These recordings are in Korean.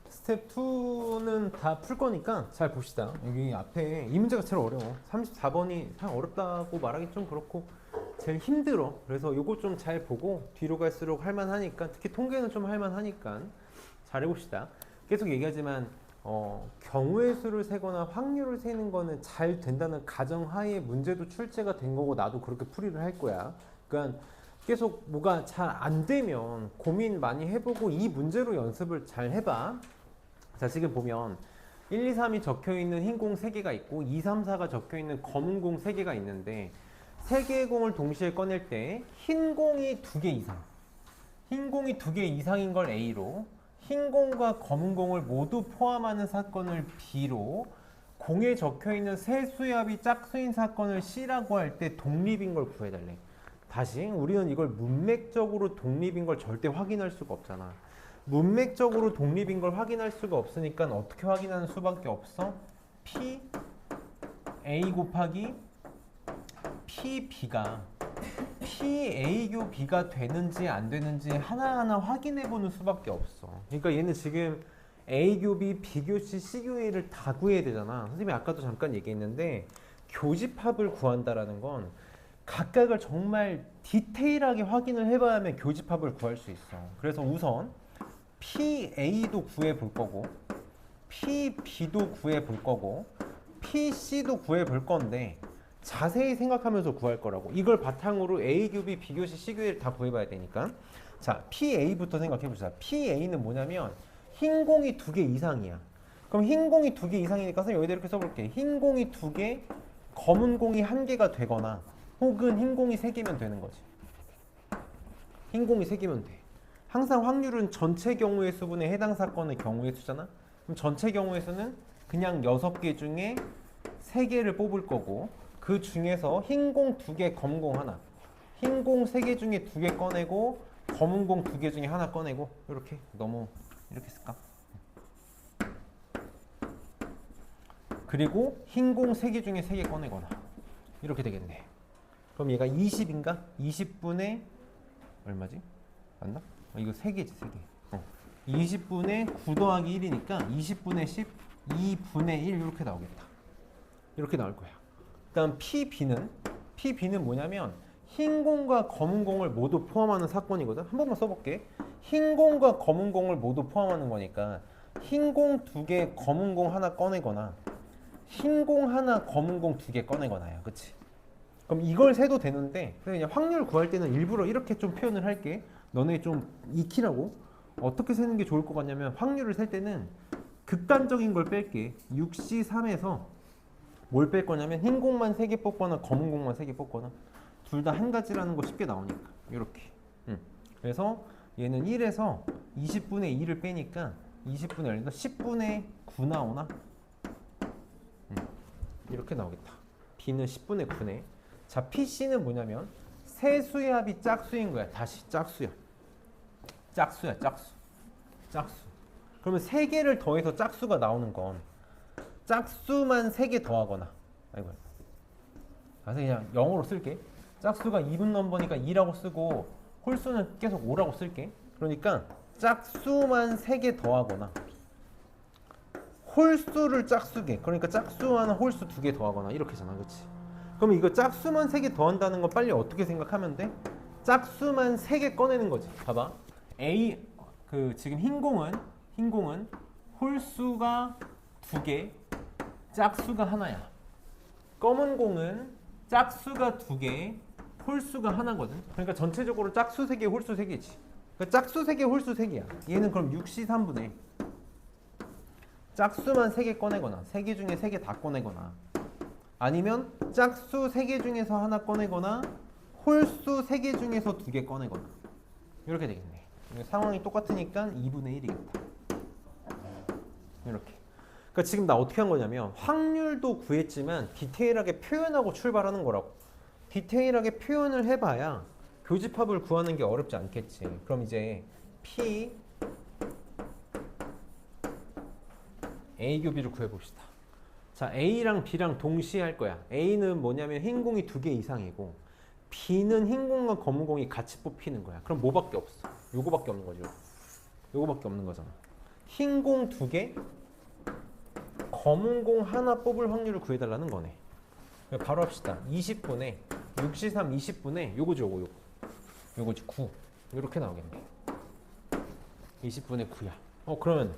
스텝 2는 다 풀 거니까 잘 봅시다. 여기 앞에 이 문제가 제일 어려워. 34번이 참 어렵다고 말하기 좀 그렇고 제일 힘들어. 그래서 요거 좀 잘 보고 뒤로 갈수록 할만하니까, 특히 통계는 좀 할만하니까 잘 해봅시다. 계속 얘기하지만 경우의 수를 세거나 확률을 세는 거는 잘 된다는 가정하에 문제도 출제가 된 거고 나도 그렇게 풀이를 할 거야. 그러니까 계속 뭐가 잘 안 되면 고민 많이 해보고 이 문제로 연습을 잘 해봐. 자, 지금 보면 1, 2, 3이 적혀있는 흰 공 3개가 있고 2, 3, 4가 적혀있는 검은 공 3개가 있는데 3개의 공을 동시에 꺼낼 때 흰 공이 2개 이상, 흰 공이 2개 이상인 걸 A로, 흰 공과 검은 공을 모두 포함하는 사건을 B로, 공에 적혀있는 세 수의 합이 짝수인 사건을 C라고 할 때 독립인 걸 구해달래. 다시, 우리는 이걸 문맥적으로 독립인 걸 절대 확인할 수가 없잖아. 문맥적으로 독립인 걸 확인할 수가 없으니까 어떻게 확인하는 수밖에 없어? P A 곱하기 P B가 P A 교 B가 되는지 안 되는지 하나하나 확인해 보는 수밖에 없어. 그러니까 얘는 지금 A 교 B, B 교 C, C 교 A를 다 구해야 되잖아. 선생님이 아까도 잠깐 얘기했는데 교집합을 구한다라는 건 각각을 정말 디테일하게 확인을 해봐야만 교집합을 구할 수 있어. 그래서 우선 PA도 구해 볼 거고 PB도 구해 볼 거고 PC도 구해 볼 건데 자세히 생각하면서 구할 거라고. 이걸 바탕으로 A 교비, B 교시, C 교를 다 구해봐야 되니까. 자, PA부터 생각해 보자. PA는 뭐냐면 흰 공이 2개 이상이야. 그럼 흰 공이 2개 이상이니까 선생님 여기다 이렇게 써볼게. 흰 공이 2개, 검은 공이 1개가 되거나 혹은 흰 공이 3개면 되는 거지. 흰 공이 3개면 돼. 항상 확률은 전체 경우의 수분에 해당 사건의 경우의 수잖아. 그럼 전체 경우의 수는 그냥 6개 중에 3개를 뽑을 거고 그 중에서 흰 공 2개, 검은 공 하나. 흰 공 3개 중에 2개 꺼내고 검은 공 2개 중에 하나 꺼내고 이렇게 너무 이렇게 쓸까? 그리고 흰 공 3개 중에 3개 꺼내거나 이렇게 되겠네. 그럼 얘가 20인가? 20분의 얼마지? 맞나? 이거 3개지 3개. 20분의 9 더하기 1이니까 20분의 10, 2분의 1 이렇게 나오겠다. 이렇게 나올 거야. 일단 PB는 뭐냐면 흰 공과 검은 공을 모두 포함하는 사건이거든. 한 번만 써볼게. 흰 공과 검은 공을 모두 포함하는 거니까 흰 공 2개, 검은 공 하나 꺼내거나 흰 공 하나, 검은 공 2개 꺼내거나야. 그치? 그럼 이걸 세도 되는데 그냥 확률 구할 때는 일부러 이렇게 좀 표현을 할게. 너네 좀 익히라고. 어떻게 세는 게 좋을 것 같냐면 확률을 셀 때는 극단적인 걸 뺄게. 6C3에서 뭘 뺄 거냐면 흰 공만 3개 뽑거나 검은 공만 3개 뽑거나 둘 다 한 가지라는 거 쉽게 나오니까 이렇게. 그래서 얘는 1에서 20분의 2를 빼니까 20분의 1에서 10분의 9 나오나? 이렇게 나오겠다. B는 10분의 9네. 자, PC는 뭐냐면 세 수의 합이 짝수인 거야. 다시 짝수야. 짝수야, 짝수. 짝수. 그러면 3개를 더해서 짝수가 나오는 건 짝수만 3개 더하거나. 아이고. 그래서 그냥 0으로 쓸게. 짝수가 이분 넘버니까 2라고 쓰고 홀수는 계속 5라고 쓸게. 그러니까 짝수만 3개 더하거나 홀수를 짝수게. 그러니까 짝수 하나 홀수 2개 더하거나 이렇게잖아. 그렇지? 그럼 이거 짝수만 3개 더한다는 거 빨리 어떻게 생각하면 돼? 짝수만 3개 꺼내는 거지. 봐봐. 지금 흰 공은 홀수가 2개, 짝수가 하나야. 검은 공은 짝수가 2개, 홀수가 하나거든. 그러니까 전체적으로 짝수 3개, 홀수 3개지. 그러니까 짝수 3개, 홀수 3개야. 얘는 그럼 6C3분의 짝수만 3개 꺼내거나 3개 중에 3개 다 꺼내거나 아니면 짝수 3개 중에서 하나 꺼내거나 홀수 3개 중에서 2개 꺼내거나 이렇게 되겠네. 상황이 똑같으니까 2분의 1이겠다. 이렇게. 그러니까 지금 나 어떻게 한 거냐면 확률도 구했지만 디테일하게 표현하고 출발하는 거라고. 디테일하게 표현을 해봐야 교집합을 구하는 게 어렵지 않겠지. 그럼 이제 P A 교비를 구해봅시다. 자, A랑 B랑 동시에 할 거야. A는 뭐냐면 흰 공이 2개 이상이고 B는 흰 공과 검은 공이 같이 뽑히는 거야. 그럼 뭐밖에 없어? 요거밖에 없는 거죠. 요거밖에 없는 거잖아. 흰 공 2개, 검은 공 하나 뽑을 확률을 구해달라는 거네. 바로 합시다. 20분에 6C3 20분에 요거지 요거 요거지 9 이렇게 나오겠네. 20분의 9야. 그러면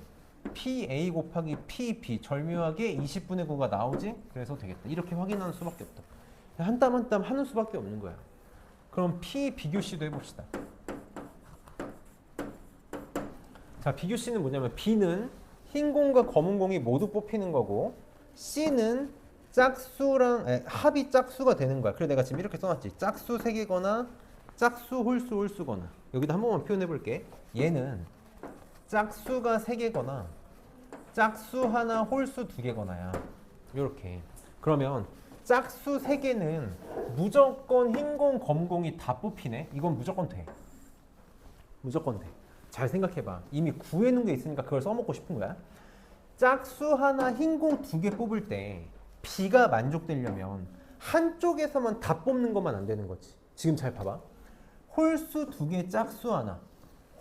PA 곱하기 PB 절묘하게 20분의 9가 나오지? 그래서 되겠다. 이렇게 확인하는 수밖에 없다. 한 땀 한 땀 하는 수밖에 없는 거야. 그럼 P 비교C도 해봅시다. 자, 비교C는 뭐냐면 B는 흰 공과 검은 공이 모두 뽑히는 거고 C는 짝수랑 합이 짝수가 되는 거야. 그래서 내가 지금 이렇게 써놨지. 짝수 3개거나 짝수 홀수거나. 여기다 한 번만 표현해 볼게. 얘는 짝수가 3개거나 짝수 하나 홀수 2개거나야. 이렇게. 그러면 짝수 3개는 무조건 흰공 검공이 다 뽑히네. 이건 무조건 돼. 무조건 돼. 잘 생각해봐. 이미 구해놓은 게 있으니까 그걸 써먹고 싶은 거야. 짝수 하나 흰공 2개 뽑을 때 B가 만족되려면 한쪽에서만 다 뽑는 것만 안 되는 거지. 지금 잘 봐봐. 홀수 2개 짝수 하나,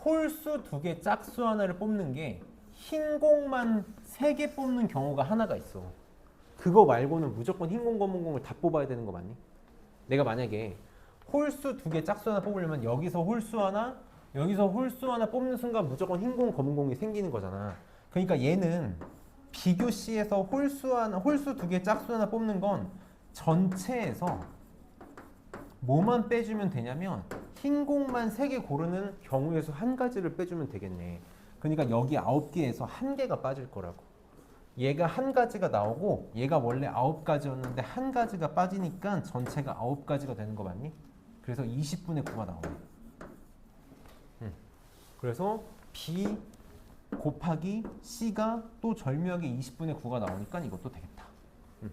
홀수 2개 짝수 하나를 뽑는 게 흰 공만 3개 뽑는 경우가 하나가 있어. 그거 말고는 무조건 흰 공, 검은 공을 다 뽑아야 되는 거 맞니? 내가 만약에 홀수 2개 짝수 하나 뽑으려면 여기서 홀수 하나, 여기서 홀수 하나 뽑는 순간 무조건 흰 공, 검은 공이 생기는 거잖아. 그러니까 얘는 비교 C에서 홀수 2개 짝수 하나 뽑는 건 전체에서 뭐만 빼주면 되냐면 흰 공만 3개 고르는 경우에서 한 가지를 빼주면 되겠네. 그러니까 여기 9개에서 1개가 빠질 거라고. 얘가 한 가지가 나오고 얘가 원래 9가지였는데 한 가지가 빠지니까 전체가 9가지가 되는 거 맞니? 그래서 20분의 9가 나오네. 그래서 B 곱하기 C가 또 절묘하게 20분의 9가 나오니까 이것도 되겠다. 그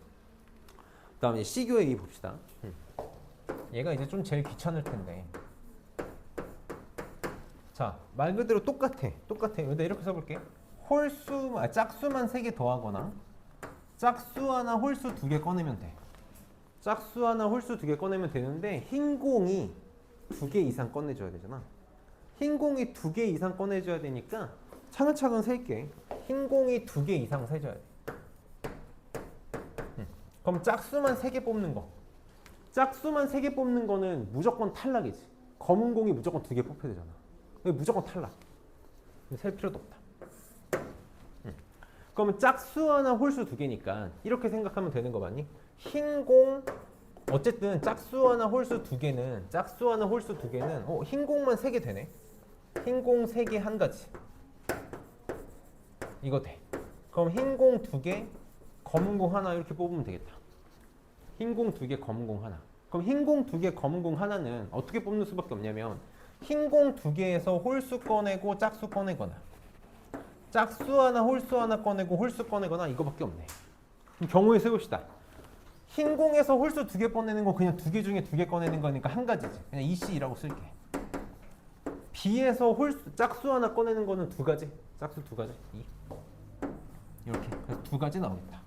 다음에 C교의 A 봅시다. 얘가 이제 좀 제일 귀찮을 텐데. 자, 말 그대로 똑같아. 근데 이렇게 써볼게. 짝수만 3개 더하거나 짝수 하나 홀수 2개 꺼내면 돼. 짝수 하나 홀수 2개 꺼내면 되는데 흰 공이 2개 이상 꺼내줘야 되잖아. 흰 공이 2개 이상 꺼내줘야 되니까 차근차근 셀게. 흰 공이 2개 이상 세줘야 돼. 그럼 짝수만 3개 뽑는 거. 짝수만 3개 뽑는 거는 무조건 탈락이지. 검은 공이 무조건 2개 뽑혀야 되잖아. 무조건 탈락. 셀 필요도 없다. 그러면 짝수 하나 홀수 2개니까 이렇게 생각하면 되는 거 맞니? 흰 공 어쨌든 짝수 하나 홀수 2개는 흰 공만 3개 되네. 흰 공 3개 한 가지. 이거 돼. 그럼 흰 공 2개, 검은 공 하나 이렇게 뽑으면 되겠다. 흰 공 2개, 검은 공 하나. 그럼 흰 공 2개, 검은 공 하나는 어떻게 뽑는 수밖에 없냐면 흰 공 2개에서 홀수 꺼내고 짝수 꺼내거나 짝수 하나 홀수 하나 꺼내고 홀수 꺼내거나 이거밖에 없네. 그럼 경우에 세봅시다. 흰 공에서 홀수 2개 꺼내는 거 그냥 2개 중에 2개 꺼내는 거니까 한 가지지. 그냥 EC라고 쓸게. B에서 짝수 하나 꺼내는 거는 2가지. 짝수 2가지. 2. 이렇게. 그래서 2가지 나오겠다.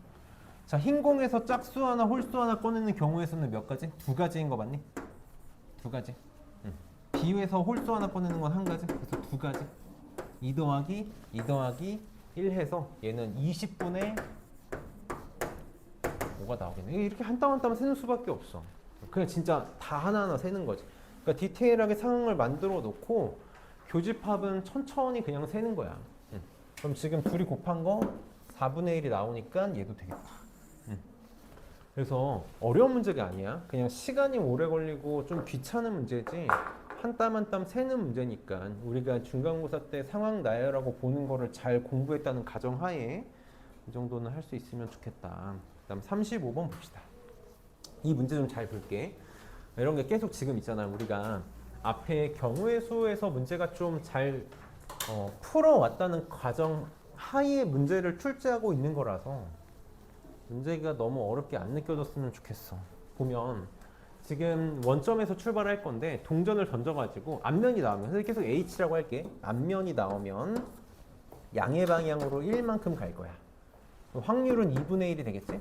자, 흰 공에서 짝수 하나 홀수 하나 꺼내는 경우에서는 몇 가지? 2가지인 거 맞니? 2가지. B에서 홀수 하나 꺼내는 건 한 가지. 그래서 2가지. 2 더하기 1 해서 얘는 20분의 5가 나오겠네. 이렇게 한 땀 한 땀 세는 수밖에 없어. 그냥 진짜 다 하나하나 세는 거지. 그러니까 디테일하게 상황을 만들어 놓고 교집합은 천천히 그냥 세는 거야. 그럼 지금 둘이 곱한 거 4분의 1이 나오니까 얘도 되겠다. 그래서 어려운 문제가 아니야. 그냥 시간이 오래 걸리고 좀 귀찮은 문제지 한 땀 한 땀 세는 문제니까 우리가 중간고사 때 상황 나열하고 보는 거를 잘 공부했다는 가정하에 이 정도는 할 수 있으면 좋겠다. 그 다음 35번 봅시다. 이 문제 좀 잘 볼게. 이런 게 계속 지금 있잖아. 우리가 앞에 경우의 수에서 문제가 좀 잘 풀어왔다는 가정 하에 문제를 출제하고 있는 거라서 문제가 너무 어렵게 안 느껴졌으면 좋겠어. 보면 지금 원점에서 출발할 건데 동전을 던져가지고 앞면이 나오면 그래서 계속 H라고 할게. 앞면이 나오면 양의 방향으로 1만큼 갈 거야. 확률은 2분의 1이 되겠지?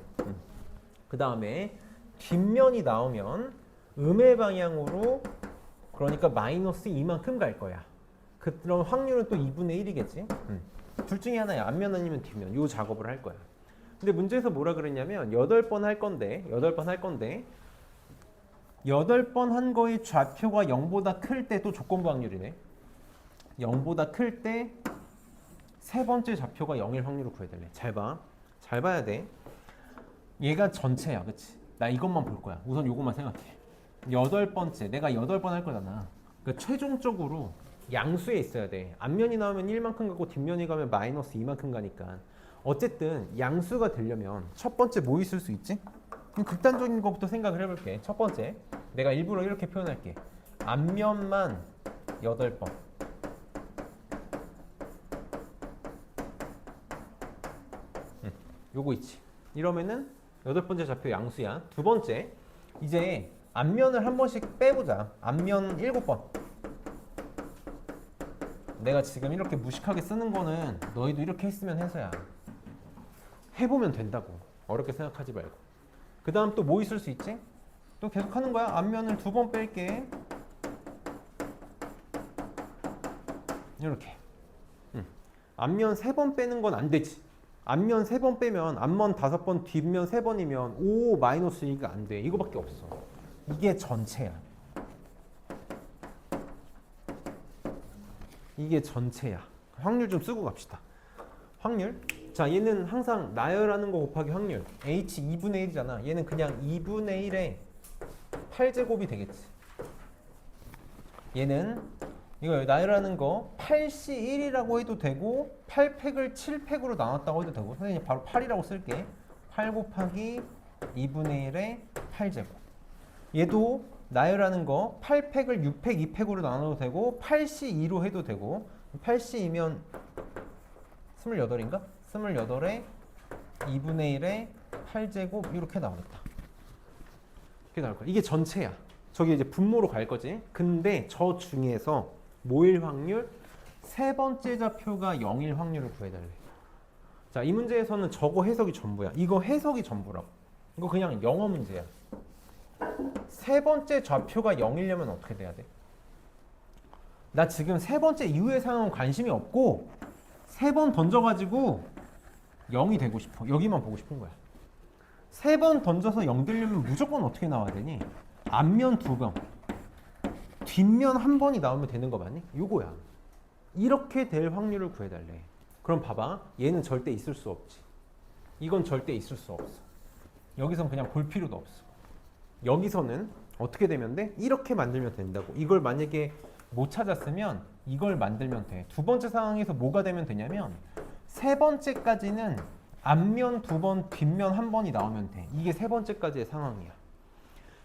그 다음에 뒷면이 나오면 음의 방향으로 그러니까 마이너스 2만큼 갈 거야. 그럼 확률은 또 2분의 1이겠지? 둘 중에 하나야. 앞면 아니면 뒷면. 요 작업을 할 거야. 근데 문제에서 뭐라 그랬냐면 8번 할 건데 8번 한 거의 좌표가 0보다 클 때 또 조건부 확률이네. 0보다 클 때 세 번째 좌표가 0일 확률을 구해야 될래. 잘 봐. 잘 봐야 돼. 얘가 전체야. 그치? 나 이것만 볼 거야. 우선 요것만 생각해. 8번째. 내가 8번 할 거잖아. 그러니까 최종적으로 양수에 있어야 돼. 앞면이 나오면 1만큼 가고 뒷면이 가면 마이너스 2만큼 가니까. 어쨌든 양수가 되려면 첫 번째 뭐 있을 수 있지? 그럼 극단적인 것부터 생각을 해볼게. 첫 번째. 내가 일부러 이렇게 표현할게. 앞면만 8번. 요거 있지. 이러면은 8번째 좌표 양수야. 두 번째. 이제 앞면을 한 번씩 빼보자. 앞면 7번. 내가 지금 이렇게 무식하게 쓰는 거는 너희도 이렇게 했으면 해서야. 해보면 된다고. 어렵게 생각하지 말고. 그 다음 또 뭐 있을 수 있지? 또 계속 하는 거야. 앞면을 2번 뺄게. 이렇게. 앞면 3번 빼는 건 안 되지. 앞면 3번 빼면 앞면 5번, 뒷면 3번이면 5 마이너스 2가 안 돼. 이거밖에 없어. 이게 전체야. 이게 전체야. 확률 좀 쓰고 갑시다. 확률. 자, 얘는 항상 나열하는 거 곱하기 확률. H 2분의 1이잖아. 얘는 그냥 2분의 1에 8제곱이 되겠지. 얘는 이거 나열하는 거 8C1이라고 해도 되고 8팩을 7팩으로 나눴다고 해도 되고 선생님 바로 8이라고 쓸게. 8 곱하기 2분의 1에 8제곱. 얘도 나열하는 거 8팩을 6팩, 2팩으로 나눠도 되고 8C2로 해도 되고 8C2면 28인가? 28에 2분의 1에 8제곱 이렇게 나오겠다. 이렇게 나올 거야. 이게 전체야. 저기 이제 분모로 갈 거지. 근데 저 중에서 뭐일 확률? 세 번째 좌표가 0일 확률을 구해달래. 자, 이 문제에서는 저거 해석이 전부야. 이거 해석이 전부라고. 이거 그냥 영어 문제야. 세 번째 좌표가 0이려면 어떻게 돼야 돼? 나 지금 세 번째 이후의 상황은 관심이 없고 세 번 던져가지고 0이 되고 싶어. 여기만 보고 싶은 거야. 세 번 던져서 0 되려면 무조건 어떻게 나와야 되니? 앞면 2번, 뒷면 1번이 나오면 되는 거 맞니? 요거야. 이렇게 될 확률을 구해달래. 그럼 봐봐. 얘는 절대 있을 수 없지. 이건 절대 있을 수 없어. 여기선 그냥 볼 필요도 없어. 여기서는 어떻게 되면 돼? 이렇게 만들면 된다고. 이걸 만약에 못 찾았으면 이걸 만들면 돼. 두 번째 상황에서 뭐가 되면 되냐면 세 번째까지는 앞면 2번, 뒷면 1번이 나오면 돼. 이게 세 번째까지의 상황이야.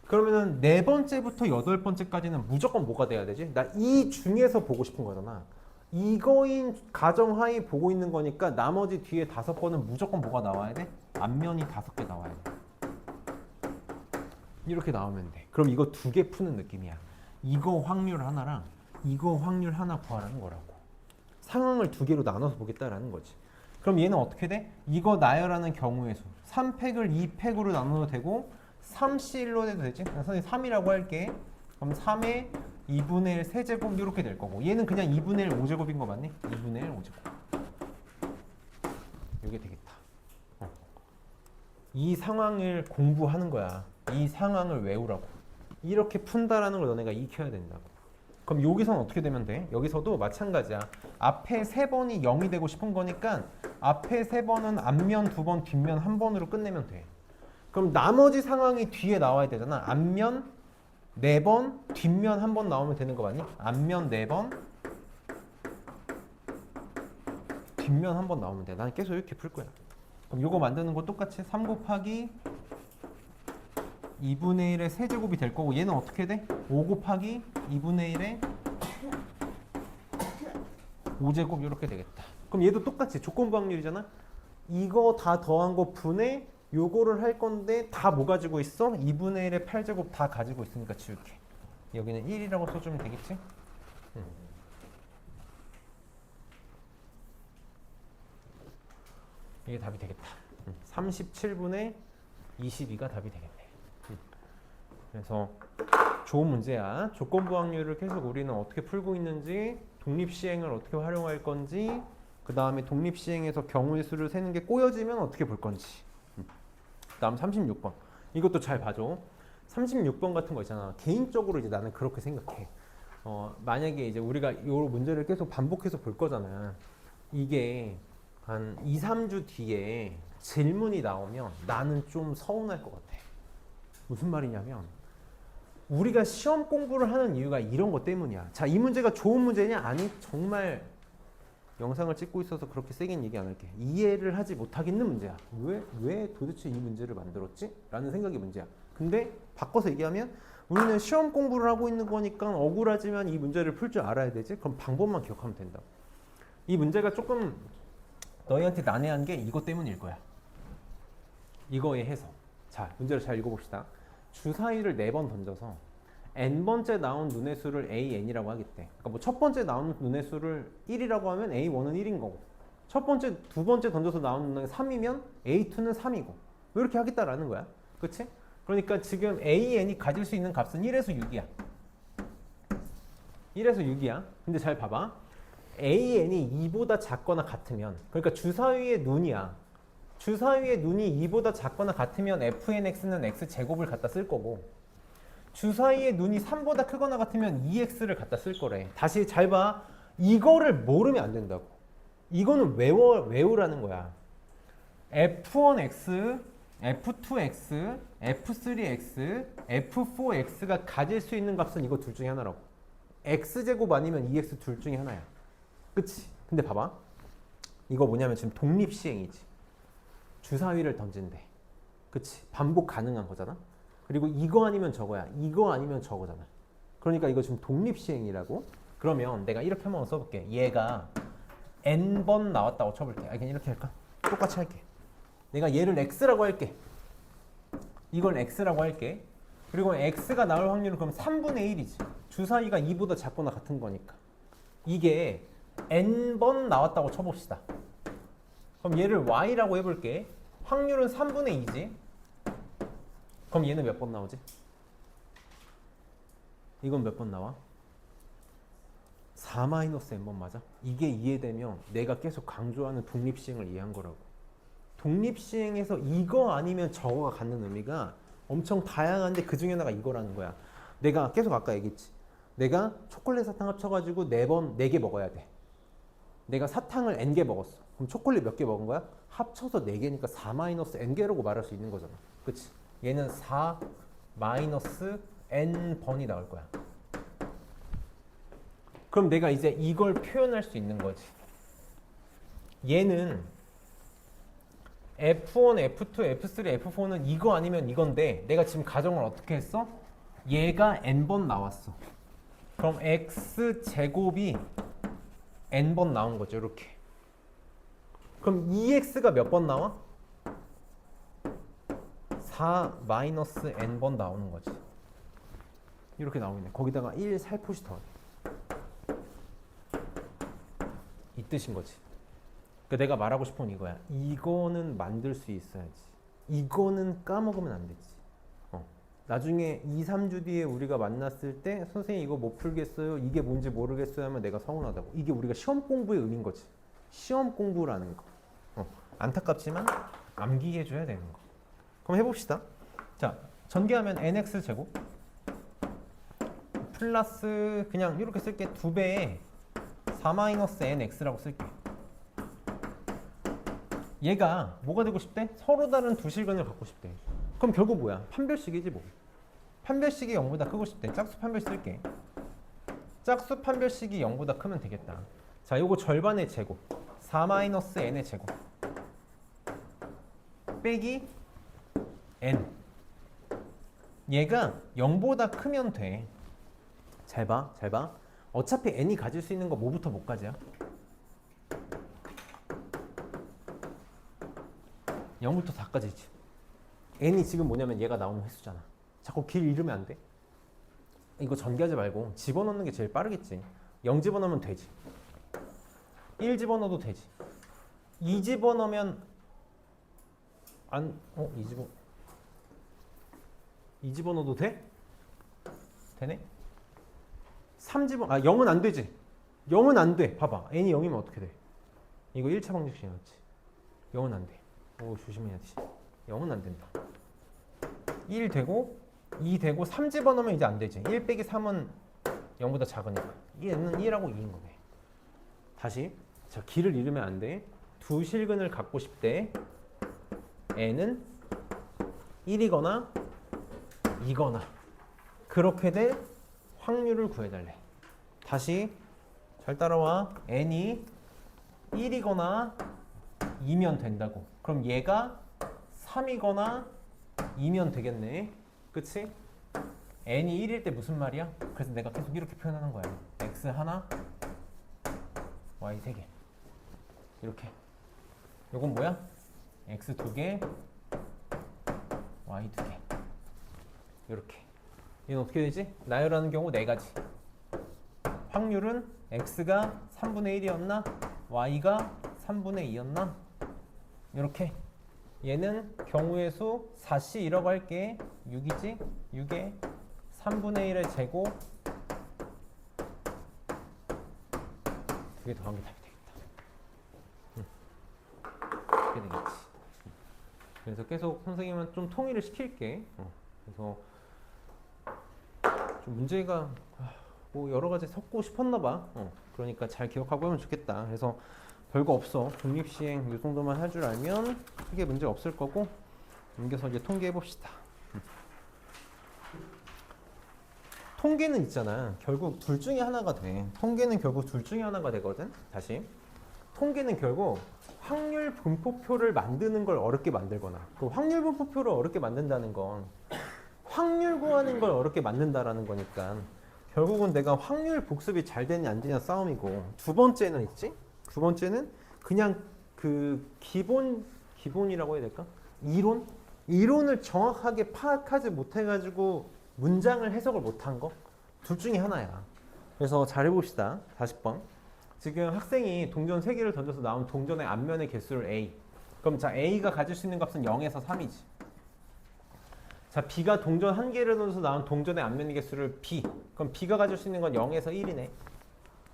그러면은 네 번째부터 8번째까지는 무조건 뭐가 돼야 되지? 나 이 중에서 보고 싶은 거잖아. 이거인 가정하에 보고 있는 거니까 나머지 뒤에 5번은 무조건 뭐가 나와야 돼? 앞면이 5개 나와야 돼. 이렇게 나오면 돼. 그럼 이거 2개 푸는 느낌이야. 이거 확률 하나랑 이거 확률 하나 구하라는 거라고. 상황을 2개로 나눠서 보겠다라는 거지. 그럼 얘는 어떻게 돼? 이거 나열하는 경우의 수. 3팩을 2팩으로 나눠도 되고 3C1로 해도 되지? 선생님 3이라고 할게. 그럼 3에 2분의 1 세제곱 이렇게 될 거고 얘는 그냥 2분의 1 5제곱인 거 맞니? 2분의 1 5제곱. 이게 되겠다. 이 상황을 공부하는 거야. 이 상황을 외우라고. 이렇게 푼다라는 걸 너네가 익혀야 된다고. 그럼 여기서는 어떻게 되면 돼? 여기서도 마찬가지야. 앞에 3번이 0이 되고 싶은 거니까 앞에 3번은 앞면 2번, 뒷면 1번으로 끝내면 돼. 그럼 나머지 상황이 뒤에 나와야 되잖아. 앞면 4번, 뒷면 1번 나오면 되는 거 맞니? 앞면 4번, 뒷면 1번 나오면 돼. 나는 계속 이렇게 풀 거야. 그럼 이거 만드는 거 똑같이 3 곱하기 2분의 1의 세제곱이 될 거고 얘는 어떻게 돼? 5 곱하기 2분의 1의 5제곱 이렇게 되겠다. 그럼 얘도 똑같이 조건부 확률이잖아. 이거 다 더한 거 분의 요거를 할 건데 다 뭐 가지고 있어? 2분의 1의 8제곱 다 가지고 있으니까 지울게. 여기는 1이라고 써주면 되겠지? 이게 답이 되겠다. 37분의 22가 답이 되겠네. 그래서 좋은 문제야. 조건부 확률을 계속 우리는 어떻게 풀고 있는지, 독립시행을 어떻게 활용할 건지, 그 다음에 독립시행에서 경우의 수를 세는 게 꼬여지면 어떻게 볼 건지. 그 다음 36번. 이것도 잘 봐줘. 36번 같은 거 있잖아. 개인적으로 이제 나는 그렇게 생각해. 만약에 이제 우리가 이 문제를 계속 반복해서 볼 거잖아. 이게 한 2, 3주 뒤에 질문이 나오면 나는 좀 서운할 것 같아. 무슨 말이냐면 우리가 시험 공부를 하는 이유가 이런 것 때문이야. 자, 이 문제가 좋은 문제냐? 아니, 정말 영상을 찍고 있어서 그렇게 세게는 얘기 안 할게. 이해를 하지 못하겠는 문제야. 왜 도대체 이 문제를 만들었지? 라는 생각이 문제야. 근데 바꿔서 얘기하면 우리는 시험 공부를 하고 있는 거니까 억울하지만 이 문제를 풀 줄 알아야 되지? 그럼 방법만 기억하면 된다. 이 문제가 조금 너희한테 난해한 게 이것 때문일 거야. 이거에 해서. 자, 문제를 잘 읽어봅시다. 주사위를 4번 던져서 n번째 나온 눈의 수를 AN이라고 하겠대. 그러니까 뭐 첫 번째 나온 눈의 수를 1이라고 하면 A1은 1인 거고, 첫 번째, 두 번째 던져서 나온 눈의 3이면 A2는 3이고, 이렇게 하겠다라는 거야. 그치? 그러니까 지금 AN이 가질 수 있는 값은 1에서 6이야. 1에서 6이야. 근데 잘 봐봐. AN이 2보다 작거나 같으면, 그러니까 주사위의 눈이야. 주사위의 눈이 2보다 작거나 같으면 fnx는 x제곱을 갖다 쓸 거고, 주사위의 눈이 3보다 크거나 같으면 2x를 갖다 쓸 거래. 다시 잘 봐. 이거를 모르면 안 된다고. 이거는 외우라는 거야. f1x, f2x, f3x, f4x가 가질 수 있는 값은 이거 둘 중에 하나라고. x제곱 아니면 2x 둘 중에 하나야. 그치? 근데 봐봐. 이거 뭐냐면 지금 독립시행이지. 주사위를 던진대. 그치? 반복 가능한 거잖아? 그리고 이거 아니면 저거야. 이거 아니면 저거잖아. 그러니까 이거 지금 독립시행이라고. 그러면 내가 이렇게 한번 써볼게. 얘가 n번 나왔다고 쳐볼게. 그냥 이렇게 할까? 똑같이 할게. 내가 얘를 x라고 할게. 이걸 x라고 할게. 그리고 x가 나올 확률은 그럼 3분의 1이지. 주사위가 2보다 작거나 같은 거니까. 이게 n번 나왔다고 쳐봅시다. 그럼 얘를 y라고 해볼게. 확률은 3분의 2지. 그럼 얘는 몇 번 나오지? 이건 몇 번 나와? 4-n번 맞아? 이게 이해되면 내가 계속 강조하는 독립시행을 이해한 거라고. 독립시행에서 이거 아니면 저거가 갖는 의미가 엄청 다양한데 그 중에 하나가 이거라는 거야. 내가 계속 아까 얘기했지. 내가 초콜릿 사탕 합쳐가지고 4개 먹어야 돼. 내가 사탕을 n개 먹었어. 그럼 초콜릿 몇 개 먹은 거야? 합쳐서 4개니까 4-n개라고 말할 수 있는 거잖아. 그치? 얘는 4-n번이 나올 거야. 그럼 내가 이제 이걸 표현할 수 있는 거지. 얘는 F1, F2, F3, F4는 이거 아니면 이건데 내가 지금 가정을 어떻게 했어? 얘가 n번 나왔어. 그럼 x제곱이 n번 나온 거죠. 이렇게. 그럼 2x가 몇 번 나와? 4-n번 나오는 거지. 이렇게 나오겠네. 거기다가 1 살포시 더해. 이 뜻인 거지. 그러니까 내가 말하고 싶은 건 이거야. 이거는 만들 수 있어야지. 이거는 까먹으면 안 되지. 나중에 2, 3주 뒤에 우리가 만났을 때 선생님 이거 못 풀겠어요. 이게 뭔지 모르겠어요 하면 내가 서운하다고. 이게 우리가 시험 공부의 의미인 거지. 시험 공부라는 거. 안타깝지만 암기해 줘야 되는 거. 그럼 해봅시다. 자, 전개하면 nx제곱 플러스 그냥 이렇게 쓸게. 2배에 4-nx라고 쓸게. 얘가 뭐가 되고 싶대? 서로 다른 두 실근을 갖고 싶대. 그럼 결국 뭐야? 판별식이지 뭐. 판별식이 0보다 크고 싶대. 짝수 판별식 쓸게. 짝수 판별식이 0보다 크면 되겠다. 자, 요거 절반의 제곱 4-n의 제곱 빼기 n. 얘가 0보다 크면 돼. 잘 봐, 잘 봐. 어차피 n이 가질 수 있는 거 뭐부터 뭐까지야? 0부터 4까지지. n이 지금 뭐냐면 얘가 나오는 횟수잖아. 자꾸 길 잃으면 안 돼. 이거 전개하지 말고 집어넣는 게 제일 빠르겠지. 0 집어넣으면 되지. 1 집어넣어도 되지. 2 집어넣으면 이 집어넣어도 돼? 되네? 0은 안 되지. 0은 안 돼. 봐봐. n이 0이면 어떻게 돼? 이거 1차 방정식이었지. 0은 안 돼. 오, 조심해야지. 0은 안 된다. 1 되고 2 되고 3 집어넣으면 이제 안 되지. 1 빼기 3은 0보다 작으니까. 얘는 1하고 2인 거네. 다시. 자, 길을 잃으면 안 돼. 두 실근을 갖고 싶대. n은 1이거나 2거나 그렇게 될 확률을 구해달래. 다시 잘 따라와. n이 1이거나 2면 된다고. 그럼 얘가 3이거나 2면 되겠네. 그치? n이 1일 때 무슨 말이야? 그래서 내가 계속 이렇게 표현하는 거야. x 하나, y 3개. 이렇게. 요건 뭐야? x 2개, y 2개. 이렇게. 얘는 어떻게 되지? 나열하는 경우 4가지. 확률은 x가 3분의 1이었나? y가 3분의 2였나? 이렇게. 얘는 경우의 수 4c1라고 할게. 6이지? 6에 3분의 1의 제곱 2개 더한 게 답이 되겠다. 그렇게 되겠지. 그래서 계속 선생님은 좀 통일을 시킬게. 그래서 좀 문제가 뭐 여러 가지 섞고 싶었나 봐. 그러니까 잘 기억하고 하면 좋겠다. 그래서 별거 없어. 독립시행 이 정도만 할 줄 알면 크게 문제 없을 거고, 옮겨서 이제 통계해 봅시다. 통계는 있잖아. 결국 둘 중에 하나가 돼. 통계는 결국 둘 중에 하나가 되거든. 다시. 통계는 결국 확률 분포표를 만드는 걸 어렵게 만들거나, 그 확률 분포표를 어렵게 만든다는 건 확률 구하는 걸 어렵게 만든다라는 거니까 결국은 내가 확률 복습이 잘 되냐 안 되냐 싸움이고, 두 번째는 있지? 두 번째는 그냥 그 기본이라고 해야 될까? 이론을 정확하게 파악하지 못해가지고 문장을 해석을 못한 거? 둘 중에 하나야. 그래서 잘 해봅시다. 40번. 지금 학생이 동전 3개를 던져서 나온 동전의 앞면의 개수를 A. 그럼 자, A가 가질 수 있는 값은 0에서 3이지. 자, B가 동전 1개를 던져서 나온 동전의 앞면의 개수를 B. 그럼 B가 가질 수 있는 건 0에서 1이네.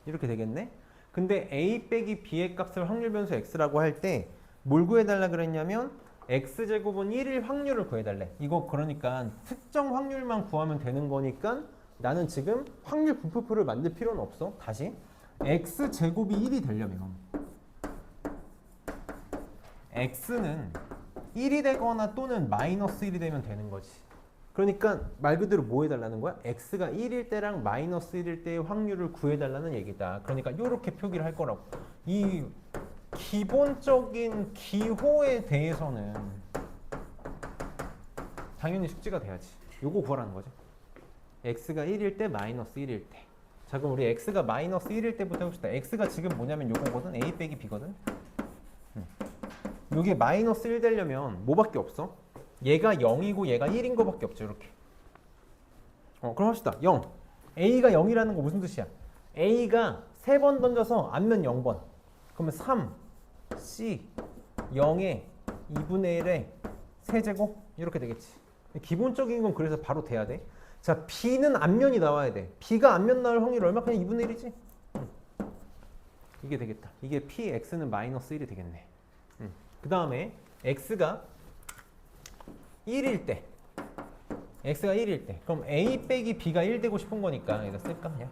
이렇게 되겠네. 근데 A 빼기 B의 값을 확률 변수 X라고 할 때 뭘 구해달라 그랬냐면 X제곱은 1일 확률을 구해달래. 이거 그러니까 특정 확률만 구하면 되는 거니까 나는 지금 확률 분포표를 만들 필요는 없어. 다시. X제곱이 1이 되려면 X는 1이 되거나 또는 마이너스 1이 되면 되는 거지. 그러니까 말 그대로 뭐 해달라는 거야? X가 1일 때랑 마이너스 1일 때의 확률을 구해달라는 얘기다. 그러니까 이렇게 표기를 할 거라고. 이 기본적인 기호에 대해서는 당연히 숙지가 돼야지. 요거 구하라는 거죠. X가 1일 때, 마이너스 1일 때. 자, 그럼 우리 X가 마이너스 1일 때부터 해봅시다. X가 지금 뭐냐면 요거거든. A 빼기 B거든. 요게 마이너스 1 되려면 뭐밖에 없어? 얘가 0이고 얘가 1인 거밖에 없죠. 이렇게. 그럼 합시다. 0. A가 0이라는 거 무슨 뜻이야? A가 3번 던져서 앞면 0번. 그러면 3, C, 0에 2분의 1에 세제곱? 이렇게 되겠지. 기본적인 건 그래서 바로 돼야 돼. 자, B는 앞면이 나와야 돼. B가 앞면 나올 확률이 얼마? 그냥 2분의 1이지. 이게 되겠다. 이게 P, X는 마이너스 1이 되겠네. 그 다음에 X가 1일 때. X가 1일 때. 그럼 A 빼기 B가 1 되고 싶은 거니까 여기다 쓸까 그냥?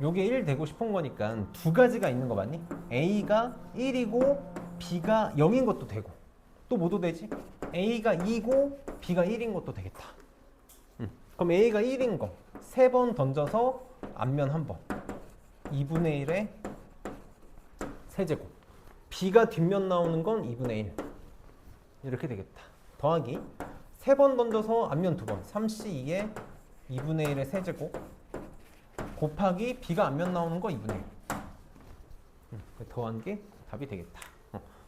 요게 1 되고 싶은 거니까 두 가지가 있는 거 맞니? A가 1이고 B가 0인 것도 되고, 또 뭐도 되지? A가 2고 B가 1인 것도 되겠다. 그럼 A가 1인 거 3번 던져서 앞면 1번 2분의 1에 세제곱. B가 뒷면 나오는 건 2분의 1 이렇게 되겠다. 더하기 3번 던져서 앞면 2번 3C2에 2분의 1의 세제곱 곱하기 B가 앞면 나오는 거 2분의 1 더한 게 답이 되겠다.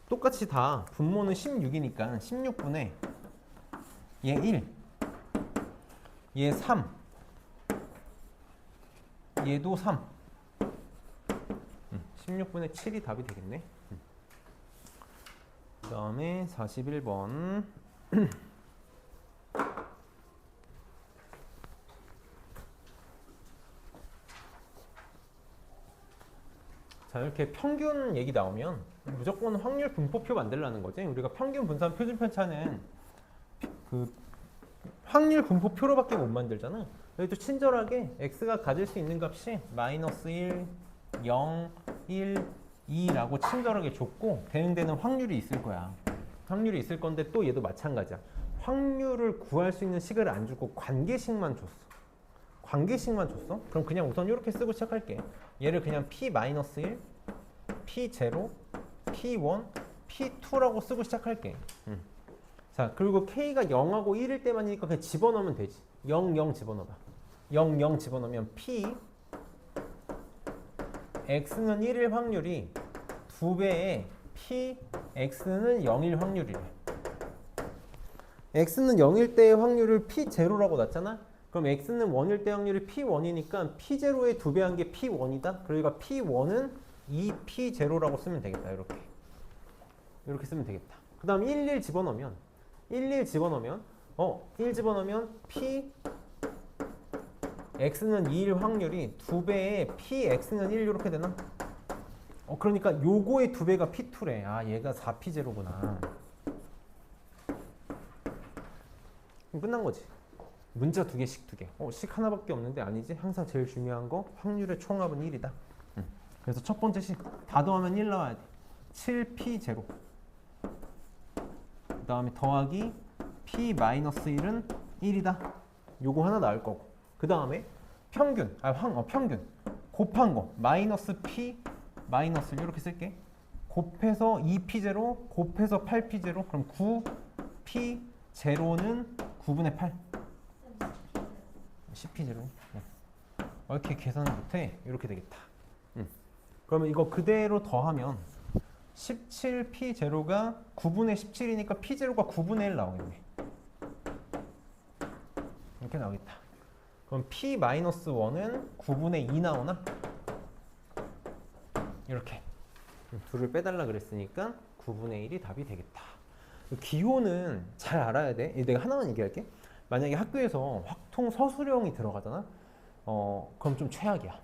똑같이 다 분모는 16이니까 16분의 얘 1, 얘 3, 얘도 3 16분의 7이 답이 되겠네. 그 다음에 41번 자, 자, 이렇게 평균 얘기 나오면 무조건 확률 분포표 만들라는 거지. 우리가 평균 분산 표준 편차는 그 확률 분포표로밖에 못 만들잖아. 여기도 친절하게 x가 가질 수 있는 값이 마이너스 1, 0, 1, 2라고 친절하게 줬고 되는 확률이 있을 거야. 확률이 있을 건데 또 얘도 마찬가지야. 확률을 구할 수 있는 식을 안 주고 관계식만 줬어. 관계식만 줬어? 그럼 그냥 우선 이렇게 쓰고 시작할게. 얘를 그냥 p-1, p0, p1, p2라고 쓰고 시작할게. 자, 그리고 k가 0하고 1일 때만이니까 그냥 집어넣으면 되지. 0, 0 집어넣어봐. 0, 0 집어넣으면 p x는 1일 확률이 2배에 p x는 0일 확률이래. x는 0일 때의 확률을 p0라고 놨잖아. 그럼 x는 1일 때 확률이 p1이니까 p0의 2배 한 게 p1이다. 그러니까 p1은 2p0라고 쓰면 되겠다. 이렇게 쓰면 되겠다. 그 다음 1 집어넣으면 1 집어넣으면 p x는 2일 확률이 2배에 p x는 1 이렇게 되나? 그러니까 요거의 2배가 p2래. 아, 얘가 4p0구나. 끝난 거지. 문자 2개씩 2개. 식 하나밖에 없는데 아니지? 항상 제일 중요한 거 확률의 총합은 1이다. 그래서 첫 번째 식 다 더하면 1 나와야 돼. 7p0. 그 다음에 더하기 p-1은 1이다. 요거 하나 나올 거고. 그 다음에 평균. 평균. 곱한 거. 마이너스 p 마이너스 이렇게 쓸게. 곱해서 2p0 곱해서 8p0 그럼 9p0는 9분의 8 10p0 이렇게 계산을 못해. 이렇게 되겠다. 그러면 이거 그대로 더하면 17p0가 9분의 17이니까 p0가 9분의 1 나오겠네. 이렇게 나오겠다. 그럼 p-1은 9분의 2 나오나? 이렇게 둘을 빼달라 그랬으니까 9분의 1이 답이 되겠다. 기호는 잘 알아야 돼. 내가 하나만 얘기할게. 만약에 학교에서 확통 서술형이 들어가잖아. 그럼 좀 최악이야.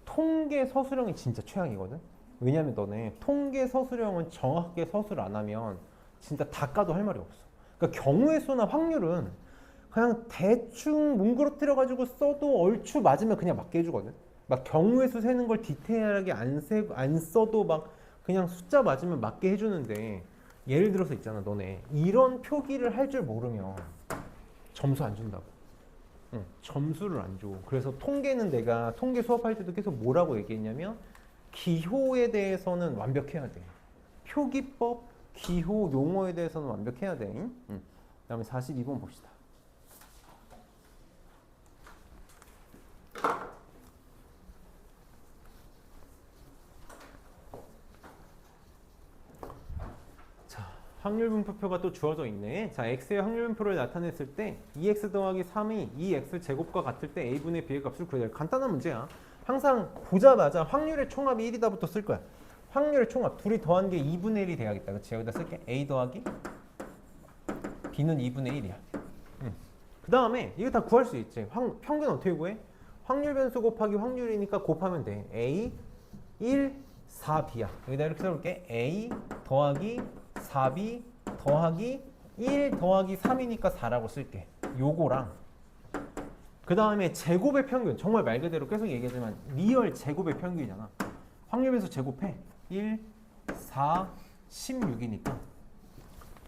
통계 서술형이 진짜 최악이거든. 왜냐면 너네 통계 서술형은 정확하게 서술 안 하면 진짜 다 까도 할 말이 없어. 그러니까 경우의 수나 확률은 그냥 대충 뭉그러뜨려 가지고 써도 얼추 맞으면 그냥 맞게 해주거든. 막 경우의 수 세는 걸 디테일하게 안 써도 막 그냥 숫자 맞으면 맞게 해주는데, 예를 들어서 있잖아, 너네 이런 표기를 할 줄 모르면 점수 안 준다고. 점수를 안 줘. 그래서 통계는 내가 통계 수업할 때도 계속 뭐라고 얘기했냐면 기호에 대해서는 완벽해야 돼. 표기법, 기호, 용어에 대해서는 완벽해야 돼. 그 다음에 42번 봅시다. 확률 분포표가 또 주어져 있네. 자, x의 확률 분포를 나타냈을 때 2x 더하기 3이 2x 제곱과 같을 때 a분의 b의 값을 구해야 돼. 간단한 문제야. 항상 보자마자 확률의 총합이 1이다부터 쓸 거야. 확률의 총합. 둘이 더한 게 2분의 1이 돼야겠다. 그치? 여기다 쓸게. a 더하기 b는 2분의 1이야. 그 다음에 이거 다 구할 수 있지. 평균 어떻게 구해? 확률 변수 곱하기 확률이니까 곱하면 돼. a 1, 4b야. 여기다 이렇게 써볼게. a 더하기 4b 더하기 1 더하기 3이니까 4라고 쓸게. 요거랑 그 다음에 제곱의 평균. 정말 말 그대로 계속 얘기하지만 리얼 제곱의 평균이잖아. 확률에서 제곱해. 1, 4, 16이니까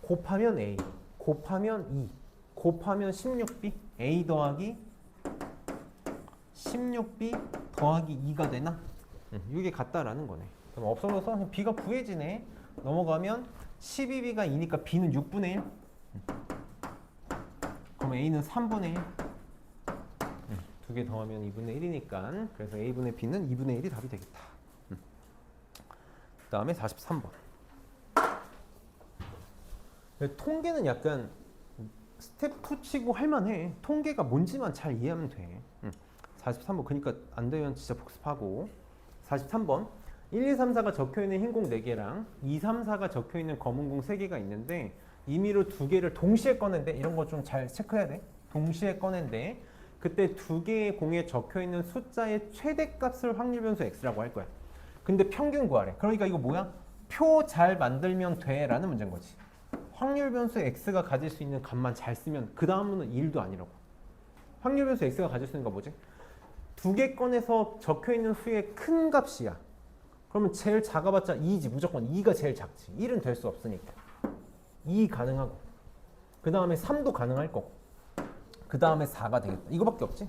곱하면 a 곱하면 2 곱하면 16b a 더하기 16b 더하기 2가 되나? 이게 같다라는 거네. 그럼 없어져서 b가 구해지네. 넘어가면 12b가 2니까 b는 6분의 1. 그럼 a는 3분의 1. 두 개 더하면 2분의 1이니까 그래서 a분의 b는 2분의 1이 답이 되겠다. 그 다음에 43번. 통계는 약간 스텝 2 치고 할만해. 통계가 뭔지만 잘 이해하면 돼. 43번. 그러니까 안 되면 진짜 복습하고. 43번. 1, 2, 3, 4가 적혀있는 흰 공 4개랑 2, 3, 4가 적혀있는 검은 공 3개가 있는데 임의로 2개를 동시에 꺼낸대. 이런 거 좀 잘 체크해야 돼. 동시에 꺼낸대. 그때 2개의 공에 적혀있는 숫자의 최대값을 확률 변수 x라고 할 거야. 근데 평균 구하래. 그러니까 이거 뭐야? 표 잘 만들면 돼 라는 문제인 거지. 확률 변수 x가 가질 수 있는 값만 잘 쓰면 그 다음은 1도 아니라고. 확률 변수 x가 가질 수 있는 거 뭐지? 두 개 꺼내서 적혀있는 수의 큰 값이야. 그러면 제일 작아봤자 2지. 무조건 2가 제일 작지. 1은 될 수 없으니까 2 가능하고, 그 다음에 3도 가능할 거고, 그 다음에 4가 되겠다. 이거밖에 없지.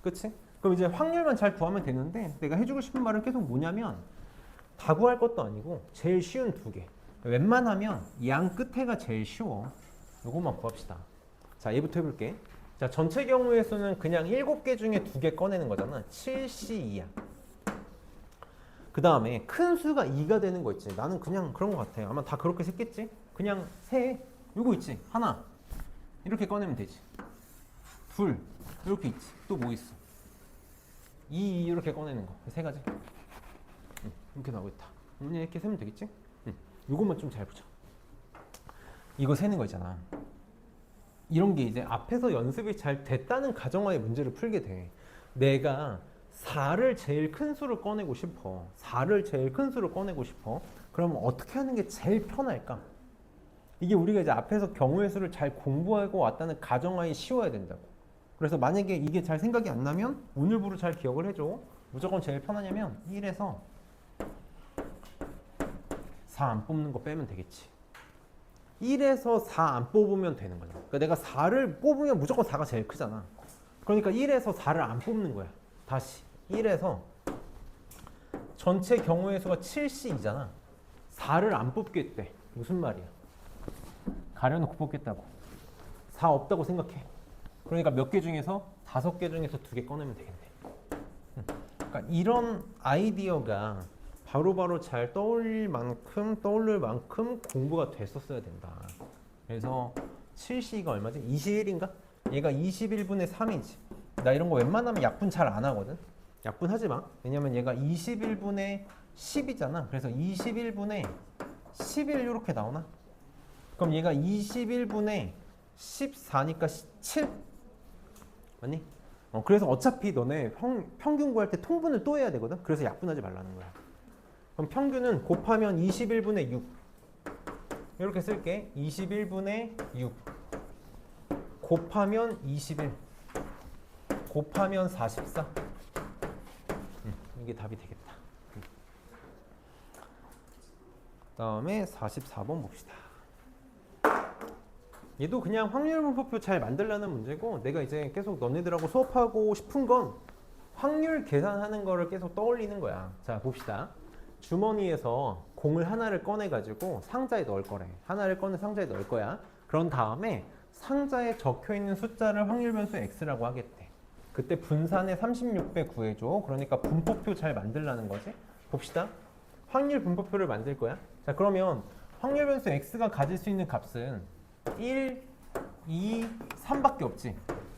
그치? 그럼 이제 확률만 잘 구하면 되는데, 내가 해주고 싶은 말은 계속 뭐냐면 다 구할 것도 아니고 제일 쉬운 두 개. 웬만하면 양 끝에가 제일 쉬워. 요것만 구합시다. 자, 얘부터 해볼게. 자, 전체 경우의 수는 그냥 7개 중에 2개 꺼내는 거잖아. 7C2야. 그 다음에 큰 수가 2가 되는 거 있지. 나는 그냥 그런 거 같아. 아마 다 그렇게 셌겠지? 그냥 세. 요거 있지. 하나. 이렇게 꺼내면 되지. 둘. 이렇게 있지. 또 뭐 있어? 2 이렇게 꺼내는 거. 세 가지. 이렇게 나오겠다. 이렇게 세면 되겠지? 요것만 좀 잘 보자. 이거 세는 거 있잖아. 이런 게 이제 앞에서 연습이 잘 됐다는 가정하에 문제를 풀게 돼. 내가 4를 제일 큰 수로 꺼내고 싶어. 4를 제일 큰 수로 꺼내고 싶어. 그러면 어떻게 하는 게 제일 편할까? 이게 우리가 이제 앞에서 경우의 수를 잘 공부하고 왔다는 가정하에 쉬워야 된다고. 그래서 만약에 이게 잘 생각이 안 나면 오늘부로 잘 기억을 해줘. 무조건 제일 편하냐면 1에서 4 안 뽑는 거 빼면 되겠지. 1에서 4 안 뽑으면 되는 거야. 그러니까 내가 4를 뽑으면 무조건 4가 제일 크잖아. 그러니까 1에서 4를 안 뽑는 거야. 다시 1에서 전체 경우의 수가 7C이잖아. 4를 안 뽑겠대. 무슨 말이야? 가려놓고 뽑겠다고. 4 없다고 생각해. 그러니까 몇 개 중에서 5개 중에서 2개 꺼내면 되겠네. 그러니까 이런 아이디어가 바로바로 잘 떠올릴 만큼 공부가 됐었어야 된다. 그래서 7C가 얼마지? 21인가? 얘가 21분의 3이지. 나 이런 거 웬만하면 약분 잘 안 하거든. 약분 하지 마. 왜냐면 얘가 21분의 10이잖아. 그래서 21분의 11 이렇게 나오나? 그럼 얘가 21분의 14니까 7? 맞니? 그래서 어차피 너네 평균 구할 때 통분을 또 해야 되거든. 그래서 약분하지 말라는 거야. 그럼 평균은 곱하면 21분의 6 이렇게 쓸게. 21분의 6 곱하면 21 곱하면 44. 이게 답이 되겠다. 그 다음에 44번 봅시다. 얘도 그냥 확률 분포표 잘 만들라는 문제고, 내가 이제 계속 너네들하고 수업하고 싶은 건 확률 계산하는 거를 계속 떠올리는 거야. 자, 봅시다. 주머니에서 공을 하나를 꺼내가지고 상자에 넣을 거래. 하나를 꺼내 상자에 넣을 거야. 그런 다음에 상자에 적혀있는 숫자를 확률 변수 x라고 하겠대. 그때 분산의 36배 구해줘. 그러니까 분포표 잘 만들라는 거지. 봅시다. 확률 분포표를 만들 거야. 자, 그러면 확률 변수 x가 가질 수 있는 값은 1, 2, 3밖에 없지.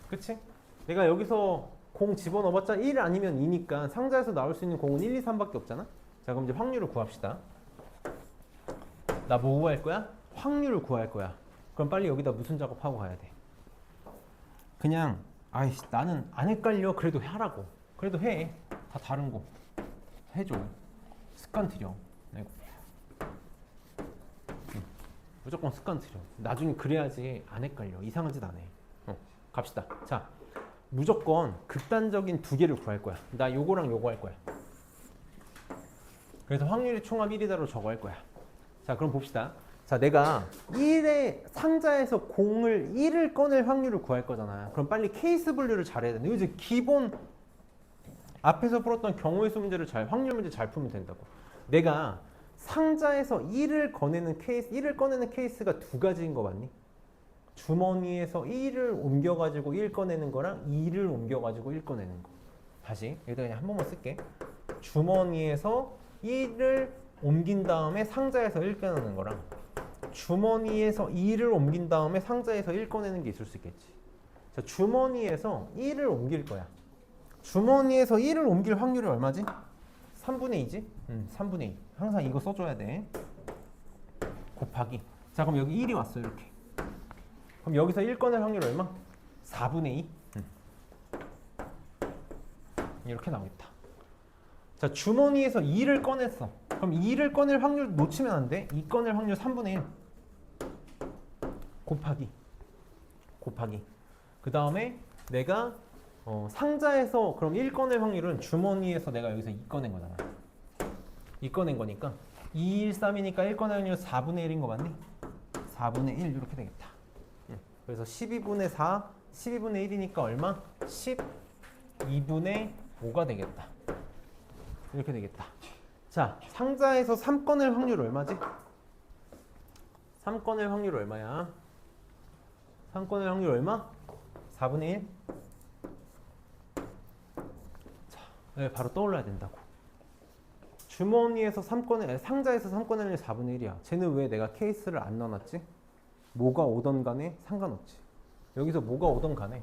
그치? 내가 여기서 공 집어넣어봤자 1 아니면 2니까 상자에서 나올 수 있는 공은 1, 2, 3밖에 없잖아. 자, 그럼 이제 확률을 구합시다. 나 뭐 구할 거야? 확률을 구할 거야. 그럼 빨리 여기다 무슨 작업하고 가야 돼? 그냥 아이씨 나는 안 헷갈려. 그래도 하라고. 그래도 해. 다 다른 거 해줘. 습관 들여. 아이고. 무조건 습관 들여. 나중에 그래야지 안 헷갈려. 이상한 짓 안 해. 갑시다. 자, 무조건 극단적인 두 개를 구할 거야. 나 요거랑 요거 할 거야. 그래서 확률의 총합 1이다로 저거 할 거야. 자, 그럼 봅시다. 자, 내가 1의 상자에서 공을 1을 꺼낼 확률을 구할 거잖아. 그럼 빨리 케이스 분류를 잘해야 돼. 이거 이제 기본 앞에서 풀었던 경우의 수 문제를 확률 문제 잘 풀면 된다고. 내가 상자에서 1을 꺼내는 케이스가 두 가지인 거 맞니? 주머니에서 1을 옮겨가지고 1 꺼내는 거랑 2를 옮겨가지고 1 꺼내는 거. 다시 여기다 그냥 한 번만 쓸게. 주머니에서 1을 옮긴 다음에 상자에서 1 꺼내는 거랑 주머니에서 2를 옮긴 다음에 상자에서 1 꺼내는 게 있을 수 있겠지. 자, 주머니에서 1을 옮길 거야. 주머니에서 1을 옮길 확률이 얼마지? 3분의 2지? 3분의 2. 항상 이거 써줘야 돼. 곱하기. 자, 그럼 여기 1이 왔어, 이렇게. 그럼 여기서 1 꺼낼 확률 얼마? 4분의 2. 이렇게 나오겠다. 자, 자, 주머니에서 2를 꺼냈어. 그럼 2를 꺼낼 확률 놓치면 안 돼. 2 꺼낼 확률 3분의 1 곱하기 그 다음에 내가 상자에서 그럼 1 꺼낼 확률은 주머니에서 내가 여기서 2 꺼낸 거잖아. 2 꺼낸 거니까 2, 1, 3이니까 1 꺼낼 확률 4분의 1인 거 맞니? 4분의 1 이렇게 되겠다. 그래서 12분의 4, 12분의 1이니까 얼마? 12분의 5가 되겠다. 이렇게 되겠다. 자, 상자에서 3 꺼낼 확률 얼마지? 3 꺼낼 확률 얼마야? 3 꺼낼 확률 얼마? 4분의 1? 자, 네, 바로 떠올라야 된다고. 주머니에서 3 꺼낼, 상자에서 3 꺼낼 확률 4분의 1이야. 쟤는 왜 내가 케이스를 안 넣어놨지? 뭐가 오던 간에 상관없지. 여기서 뭐가 오던 간에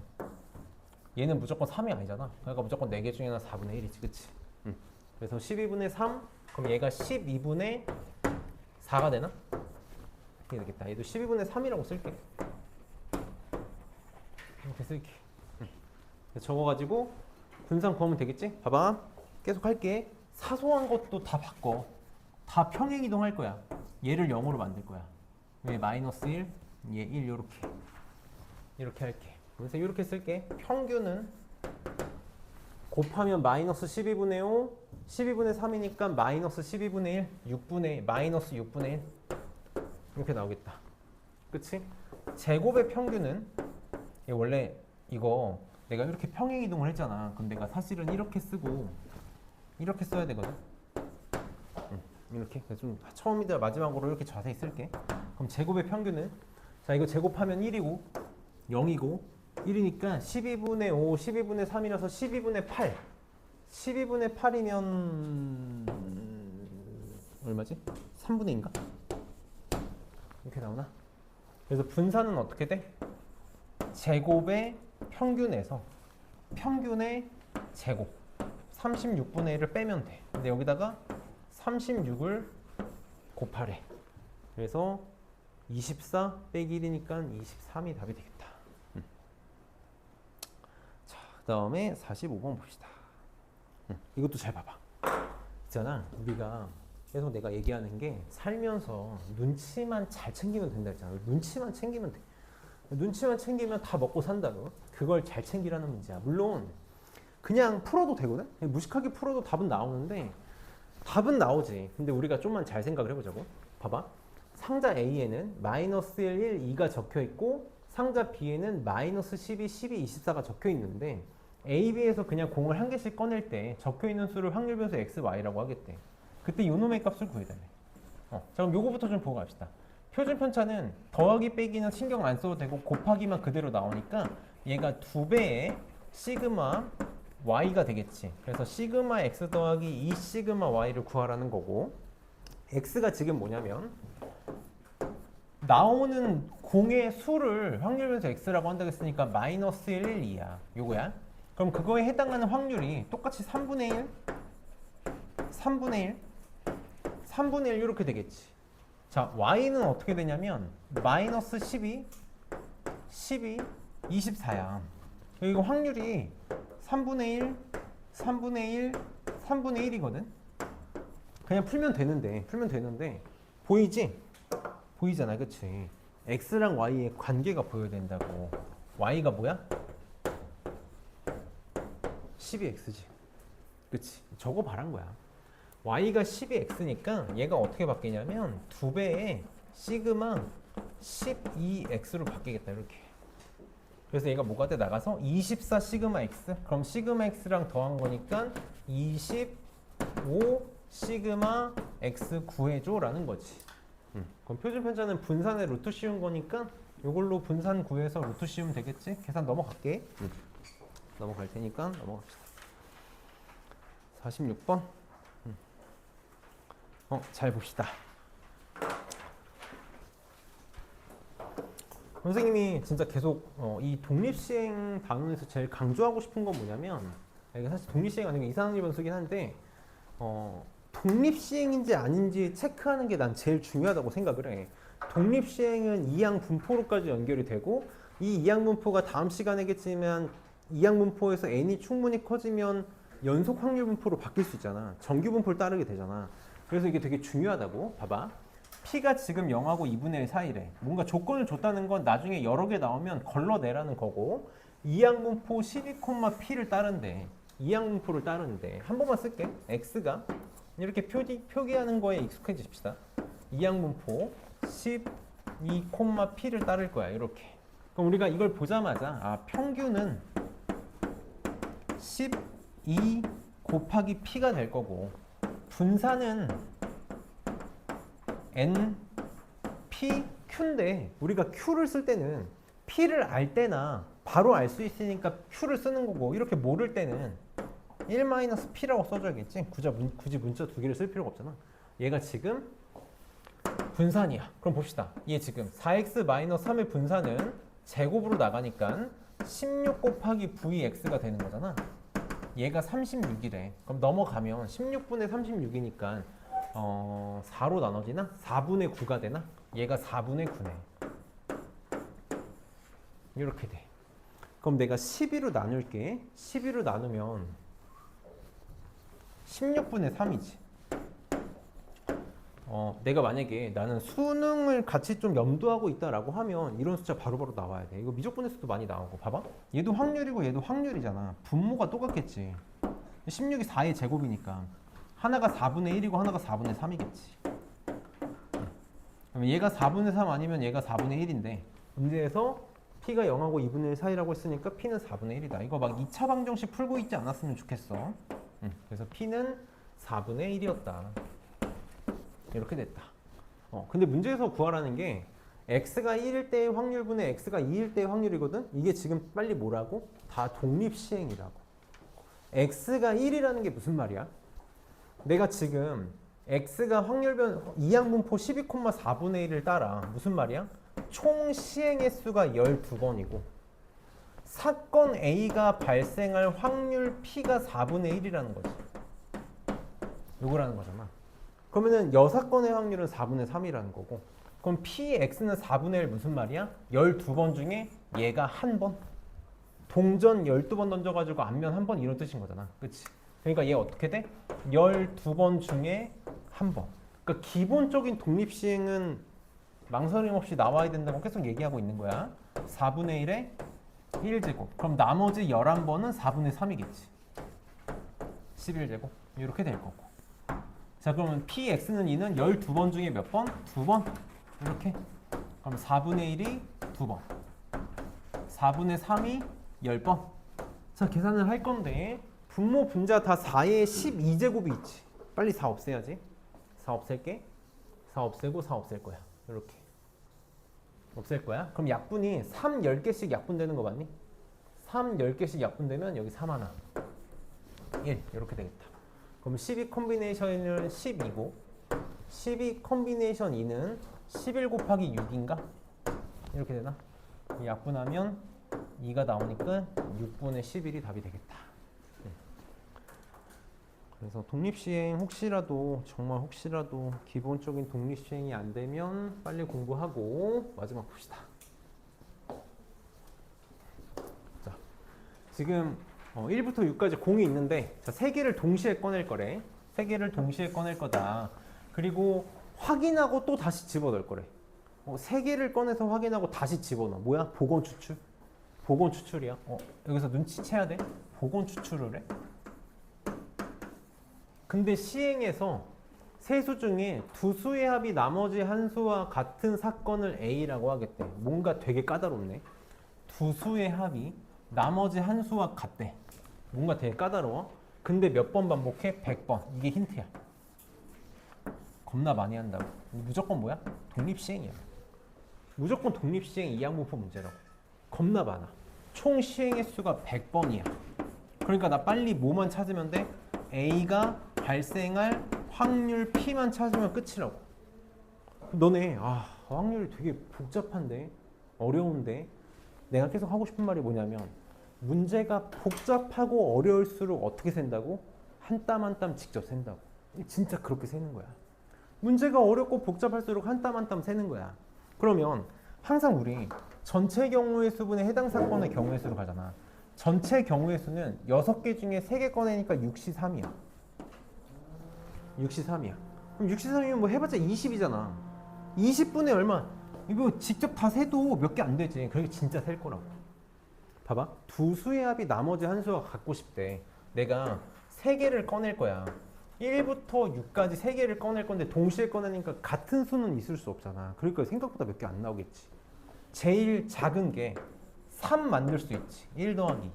얘는 무조건 3이 아니잖아. 그러니까 무조건 4개 중에 하나 4분의 1이지. 그치? 그래서 12분의 3, 그럼 얘가 12분의 4가 되나? 이렇게 되겠다. 얘도 12분의 3이라고 쓸게. 이렇게 쓸게. 적어가지고 분산 구하면 되겠지? 봐봐. 계속 할게. 사소한 것도 다 바꿔. 다 평행 이동할 거야. 얘를 0으로 만들 거야. 얘 마이너스 1, 얘 1 요렇게. 이렇게 할게. 그래서 이렇게 쓸게. 평균은 곱하면 마이너스 12분의 5, 12분의 3이니까 마이너스 12분의 1, 마이너스 6분의 1 이렇게 나오겠다. 그치? 제곱의 평균은 원래 이거 내가 이렇게 평행 이동을 했잖아. 그럼 내가 사실은 이렇게 쓰고 이렇게 써야 되거든. 이렇게. 좀 처음이다 마지막으로 이렇게 자세히 쓸게. 그럼 제곱의 평균은 자 이거 제곱하면 1이고 0이고 1이니까 12분의 5, 12분의 3이라서 12분의 8 12분의 8이면 얼마지? 3분의 2인가? 이렇게 나오나? 그래서 분산은 어떻게 돼? 제곱의 평균에서 평균의 제곱 36분의 1을 빼면 돼. 근데 여기다가 36을 곱하래. 그래서 24 빼기 1이니까 23이 답이 되겠다. 자, 그 다음에 45번 봅시다. 이것도 잘 봐봐. 있잖아, 우리가 계속 내가 얘기하는 게 살면서 눈치만 잘 챙기면 된다 했잖아. 눈치만 챙기면 돼. 눈치만 챙기면 다 먹고 산다고. 그걸 잘 챙기라는 문제야. 물론 그냥 풀어도 되거든. 그냥 무식하게 풀어도 답은 나오는데 답은 나오지. 근데 우리가 좀만 잘 생각을 해보자고. 봐봐. 상자 A에는 마이너스 1, 1, 2가 적혀 있고 상자 B에는 마이너스 12, 12, 24가 적혀 있는데 A, B에서 그냥 공을 한 개씩 꺼낼 때 적혀 있는 수를 확률 변수 x, y라고 하겠대. 그때 요놈의 값을 구해달래. 자, 그럼 요거부터 좀 보고 갑시다. 표준 편차는 더하기 빼기는 신경 안 써도 되고 곱하기만 그대로 나오니까 얘가 2배의 시그마 y가 되겠지. 그래서 시그마 x 더하기 2 시그마 y를 구하라는 거고 x가 지금 뭐냐면 나오는 공의 수를 확률 변수 x라고 한다고 했으니까 마이너스 1, 1, 2야. 요거야. 그럼 그거에 해당하는 확률이 똑같이 3분의 1, 3분의 1, 3분의 1 이렇게 되겠지. 자, y는 어떻게 되냐면 마이너스 12, 12, 24야. 이거 확률이 3분의 1, 3분의 1, 3분의 1이거든. 그냥 풀면 되는데 보이지? 보이잖아, 그치? x랑 y의 관계가 보여야 된다고. y가 뭐야? 12x지. 그치? 저거 바란 거야. y가 12x니까 얘가 어떻게 바뀌냐면 2배의 시그마 12x로 바뀌겠다. 이렇게. 그래서 얘가 뭐가 돼? 나가서 24 시그마 x. 그럼 시그마 x랑 더한 거니까 25 시그마 x 구해줘 라는 거지. 그럼 표준 편차는 분산의 루트 씌운 거니까 이걸로 분산 구해서 루트 씌우면 되겠지? 계산 넘어갈게. 넘어갈 테니까 넘어갑시다. 46번. 잘 봅시다. 선생님이 진짜 계속 이 독립시행 단원에서 제일 강조하고 싶은 건 뭐냐면 이게 사실 독립시행 아닌 게 이상한 일본 쓰긴 한데 독립시행인지 아닌지 체크하는 게 난 제일 중요하다고 생각을 해. 독립시행은 이항 분포로까지 연결이 되고 이 이항 분포가 다음 시간에겠지만 이항 분포에서 n이 충분히 커지면 연속 확률 분포로 바뀔 수 있잖아. 정규 분포를 따르게 되잖아. 그래서 이게 되게 중요하다고. 봐봐. P가 지금 0하고 2분의 1 사이래. 뭔가 조건을 줬다는 건 나중에 여러 개 나오면 걸러내라는 거고, 이항분포 12,P를 따른대. 이항분포를 따르는데 한 번만 쓸게. X가 이렇게 표기하는 거에 익숙해지십시다. 이항분포 12,P를 따를 거야. 이렇게. 그럼 우리가 이걸 보자마자 평균은 12 곱하기 P가 될 거고, 분산은 N, P, Q인데 우리가 Q를 쓸 때는 P를 알 때나 바로 알 수 있으니까 Q를 쓰는 거고, 이렇게 모를 때는 1-P라고 써줘야겠지. 굳이 문자 두 개를 쓸 필요가 없잖아. 얘가 지금 분산이야. 그럼 봅시다. 얘 지금 4x-3의 분산은 제곱으로 나가니까 16 곱하기 VX가 되는 거잖아. 얘가 36이래. 그럼 넘어가면 16분의 36이니까 4로 나눠지나? 4분의 9가 되나? 얘가 4분의 9ναι. 이렇게 돼. 그럼 내가 12로 나눌게. 12로 나누면 16분의 3이지. 내가 만약에 나는 수능을 같이 좀 염두하고 있다라고 하면 이런 숫자 바로바로 나와야 돼. 이거 미적분에서도 많이 나오고. 봐봐. 얘도 확률이고 얘도 확률이잖아. 분모가 똑같겠지. 16이 4의 제곱이니까 하나가 4분의 1이고 하나가 4분의 3이겠지. 그러면 얘가 4분의 3 아니면 얘가 4분의 1인데, 문제에서 P가 0하고 2분의 1 사이라고 했으니까 P는 4분의 1이다. 이거 막 2차 방정식 풀고 있지 않았으면 좋겠어. 그래서 P는 4분의 1이었다. 이렇게 됐다. 근데 문제에서 구하라는 게 x가 1일 때의 확률분의 x가 2일 때의 확률이거든. 이게 지금 빨리 뭐라고? 다 독립시행이라고. x가 1이라는 게 무슨 말이야? 내가 지금 x가 확률변 이항분포 12,4분의 1을 따라. 무슨 말이야? 총 시행의 수가 12번이고 사건 A가 발생할 확률 P가 4분의 1이라는 거지. 요거라는 거잖아. 그러면은 6건의 확률은 4분의 3이라는 거고, 그럼 PX는 4분의 1 무슨 말이야? 12번 중에 얘가 한 번. 동전 12번 던져가지고 앞면 한 번 이런 뜻인 거잖아. 그치? 그러니까 얘 어떻게 돼? 12번 중에 한 번. 그러니까 기본적인 독립시행은 망설임 없이 나와야 된다고 계속 얘기하고 있는 거야. 4분의 1에 1제곱. 그럼 나머지 11번은 4분의 3이겠지. 11제곱. 이렇게 될 거고. 자, 그러면 PX는 2는 12번 중에 몇 번? 2번. 이렇게. 그럼 4분의 1이 2번. 4분의 3이 10번. 자, 계산을 할 건데 분모 분자 다 4에 12제곱이 있지. 빨리 4 없애야지. 4 없앨게. 4 없애고 4 없앨 거야. 이렇게. 없앨 거야. 그럼 약분이 3, 10개씩 약분되는 거 맞니? 3, 10개씩 약분되면 여기 3 하나. 1. 이렇게 되겠다. 그럼 12 콤비네이션은 12고 12 콤비네이션 2는 11 곱하기 6인가? 이렇게 되나? 약분하면 2가 나오니까 6분의 11이 답이 되겠다. 그래서 독립시행 혹시라도 정말 혹시라도 기본적인 독립시행이 안 되면 빨리 공부하고 마지막 봅시다. 자, 지금 1부터 6까지 공이 있는데, 자, 3개를 동시에 꺼낼 거래. 3개를 동시에 꺼낼 거다. 그리고 확인하고 또 다시 집어넣을 거래. 3개를 꺼내서 확인하고 다시 집어넣어. 뭐야? 복원 추출? 복원 추출이야. 여기서 눈치채야 돼. 복원 추출을 해. 근데 시행에서 세 수 중에 두 수의 합이 나머지 한 수와 같은 사건을 A라고 하겠대. 뭔가 되게 까다롭네. 두 수의 합이 나머지 한 수와 같대. 뭔가 되게 까다로워. 근데 몇 번 반복해? 100번. 이게 힌트야. 겁나 많이 한다고. 무조건 뭐야? 독립시행이야. 무조건 독립시행 이항분포 문제라고. 겁나 많아. 총 시행의 수가 100번이야. 그러니까 나 빨리 뭐만 찾으면 돼? A가 발생할 확률 P만 찾으면 끝이라고. 너네 확률이 되게 복잡한데? 어려운데? 내가 계속 하고 싶은 말이 뭐냐면, 문제가 복잡하고 어려울수록 어떻게 센다고? 한 땀 한 땀 직접 센다고. 진짜 그렇게 세는 거야. 문제가 어렵고 복잡할수록 한 땀 한 땀 세는 거야. 그러면 항상 우리 전체 경우의 수분에 해당 사건의 경우의 수로 가잖아. 전체 경우의 수는 6개 중에 3개 꺼내니까 6시3이야. 6시3이야. 그럼 6시3이면 뭐 해봤자 20이잖아. 20분의 얼마? 이거 직접 다 세도 몇 개 안 되지. 그러니까 진짜 셀 거라고. 봐봐. 두 수의 합이 나머지 한 수가 갖고 싶대. 내가 3개를 꺼낼 거야. 1부터 6까지 3개를 꺼낼 건데 동시에 꺼내니까 같은 수는 있을 수 없잖아. 그러니까 생각보다 몇 개 안 나오겠지. 제일 작은 게 3 만들 수 있지. 1 더하기 2.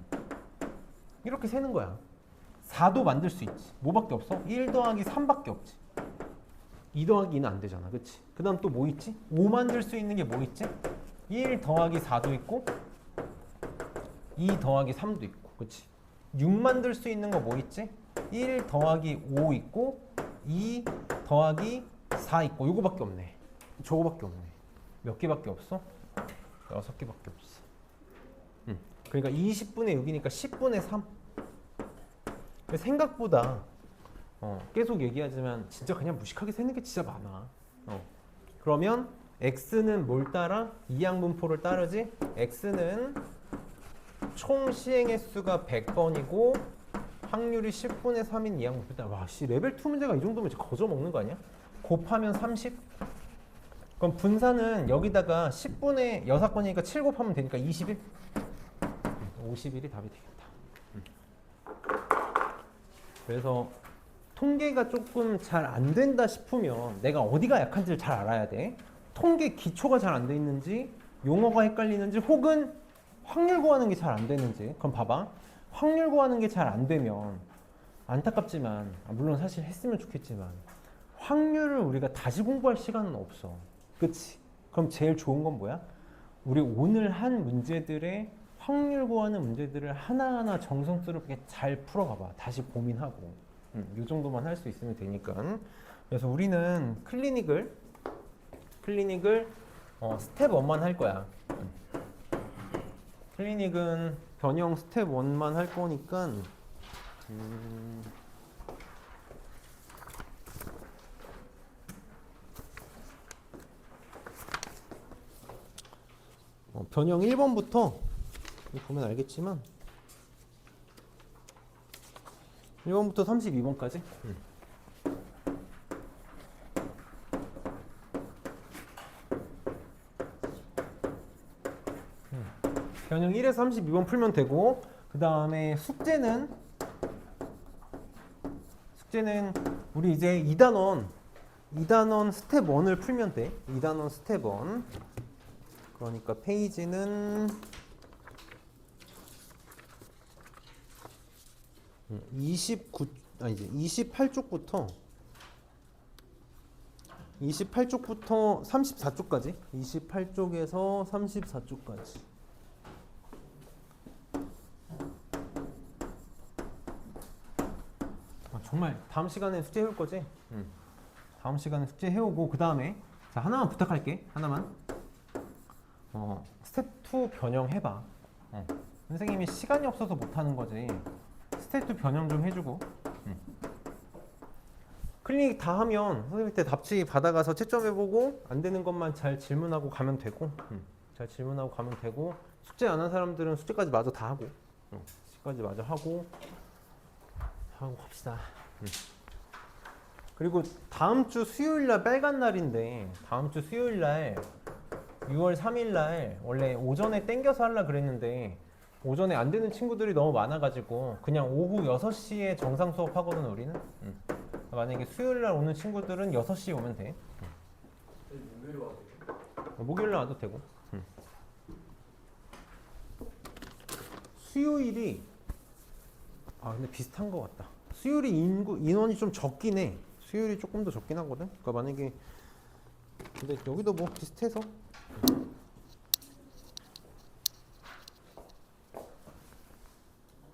이렇게 세는 거야. 4도 만들 수 있지. 뭐밖에 없어? 1 더하기 3밖에 없지. 2 더하기 2는 안 되잖아. 그치? 그 다음 또 뭐 있지? 5 만들 수 있는 게 뭐 있지? 1 더하기 4도 있고 2 더하기 3도 있고. 그치? 6 만들 수 있는 거 뭐 있지? 1 더하기 5 있고 2 더하기 4 있고. 요거밖에 없네. 저거밖에 없네. 몇 개밖에 없어? 6개밖에 없어. 그러니까 20분의 6이니까 10분의 3. 생각보다 계속 얘기하지만 진짜 그냥 무식하게 세는 게 진짜 많아. 그러면 x는 뭘 따라? 이항분포를 따르지? x는 총 시행의 수가 100번이고 확률이 10분의 3인 이항분포 따라. 와, 씨, 레벨 2 문제가 이 정도면 진짜 거저 먹는 거 아니야? 곱하면 30? 그럼 분산은 여기다가 10분의 6번이니까 7 곱하면 되니까 21? 51이 답이 되겠다. 그래서 통계가 조금 잘 안 된다 싶으면 내가 어디가 약한지를 잘 알아야 돼. 통계 기초가 잘 안 돼 있는지, 용어가 헷갈리는지, 혹은 확률 구하는 게 잘 안 되는지. 그럼 봐봐. 확률 구하는 게 잘 안 되면 안타깝지만, 물론 사실 했으면 좋겠지만 확률을 우리가 다시 공부할 시간은 없어. 그치? 그럼 제일 좋은 건 뭐야? 우리 오늘 한 문제들의 확률 구하는 문제들을 하나하나 정성스럽게 잘 풀어가봐. 다시 고민하고. 이 정도만 할 수 있으면 되니까. 그래서 우리는 클리닉을 스텝 1만 할 거야. 클리닉은 변형 스텝 1만 할 거니까 변형 1번부터 보면 알겠지만 1번부터 32번까지 변형 1에서 32번 풀면 되고, 그 다음에 숙제는 우리 이제 2단원 스텝 1을 풀면 돼. 2단원 스텝 1. 그러니까 페이지는 28쪽부터 34쪽까지 28쪽에서 34쪽까지 정말 다음 시간에 숙제 해올 거지? 다음 시간에 숙제 해오고 그 다음에 자 하나만 부탁할게. 하나만 스텝 2 변형 해봐. 선생님이 시간이 없어서 못하는 거지. 스텝 2 변형 좀 해주고. 클리닉 다 하면 선생님한테 답지 받아가서 채점해보고 안 되는 것만 잘 질문하고 가면 되고. 잘 질문하고 가면 되고. 숙제 안 한 사람들은 숙제까지 마저 다 하고. 숙제까지 마저 하고 합시다. 그리고 다음 주 수요일 날 빨간 날인데, 다음 주 수요일 날 6월 3일 날 원래 오전에 땡겨서 하려고 그랬는데 오전에 안 되는 친구들이 너무 많아가지고 그냥 오후 6시에 정상 수업 하거든 우리는. 만약에 수요일 날 오는 친구들은 6시에 오면 돼. 목요일 와도 돼요? 목요일 날 와도 되고. 수요일이 근데 비슷한 것 같다. 수요일이 인원이 좀 적긴 해. 수요일이 조금 더 적긴 하거든. 그러니까 만약에 근데 여기도 뭐 비슷해서